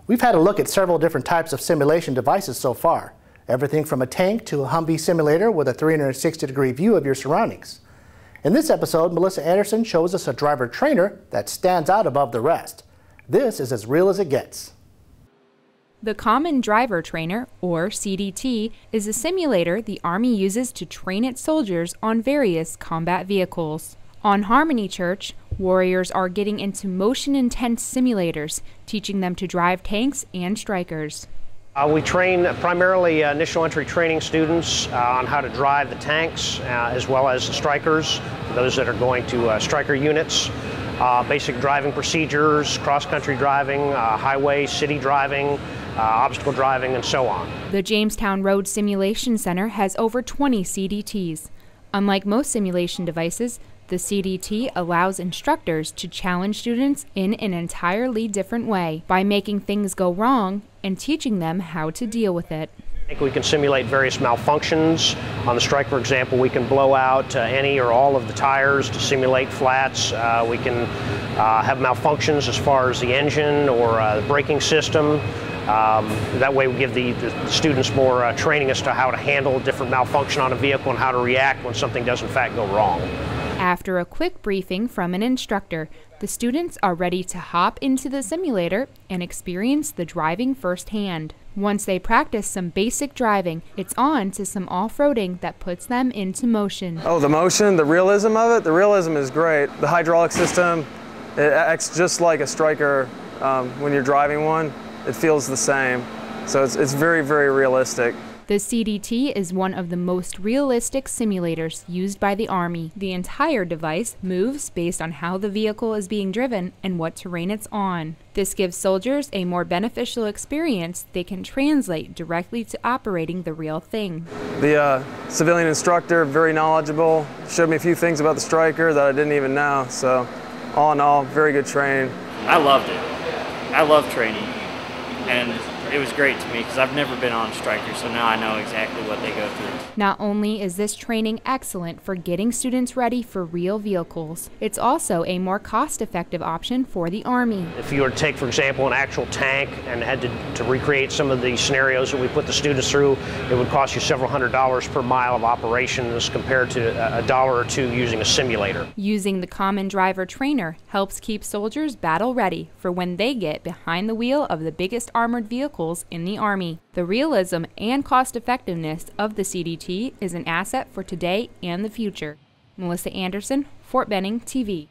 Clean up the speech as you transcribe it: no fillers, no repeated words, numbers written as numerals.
We've had a look at several different types of simulation devices so far. Everything from a tank to a HUMVEE simulator with a 360-degree view of your surroundings. In this episode, Melissa Anderson shows us a driver trainer that stands out above the rest. This is as real as it gets. The Common Driver Trainer, or CDT, is a simulator the Army uses to train its soldiers on various combat vehicles. On Harmony Church, warriors are getting into motion-intense simulators, teaching them to drive tanks and strikers. We train primarily initial entry training students on how to drive the tanks, as well as the strikers, those that are going to striker units. Basic driving procedures, cross-country driving, highway, city driving, obstacle driving, and so on. The Jamestown Road Simulation Center has over 20 CDTs. Unlike most simulation devices, the CDT allows instructors to challenge students in an entirely different way by making things go wrong and teaching them how to deal with it. I think we can simulate various malfunctions. On the strike, for example, we can blow out any or all of the tires to simulate flats. We can have malfunctions as far as the engine or the braking system. That way we give the students more training as to how to handle different malfunction on a vehicle and how to react when something does in fact go wrong. After a quick briefing from an instructor, the students are ready to hop into the simulator and experience the driving firsthand. Once they practice some basic driving, it's on to some off-roading that puts them into motion. Oh, the motion, the realism of it? The realism is great. The hydraulic system, it acts just like a striker when you're driving one. It feels the same. So it's very, very realistic. The CDT is one of the most realistic simulators used by the Army. The entire device moves based on how the vehicle is being driven and what terrain it's on. This gives soldiers a more beneficial experience they can translate directly to operating the real thing. The civilian instructor, very knowledgeable, showed me a few things about the striker that I didn't even know. So all in all, very good training. I loved it. I love training. And it was great to me because I've never been on a striker, so now I know exactly what they go through. Not only is this training excellent for getting students ready for real vehicles, it's also a more cost-effective option for the Army. If you were to take, for example, an actual tank and had to recreate some of the scenarios that we put the students through, it would cost you several $100s per mile of operations compared to a $1 or $2 using a simulator. Using the Common Driver Trainer helps keep soldiers battle ready for when they get behind the wheel of the biggest armored vehicles in the Army. The realism and cost-effectiveness of the CDT is an asset for today and the future. Melissa Anderson, Fort Benning TV.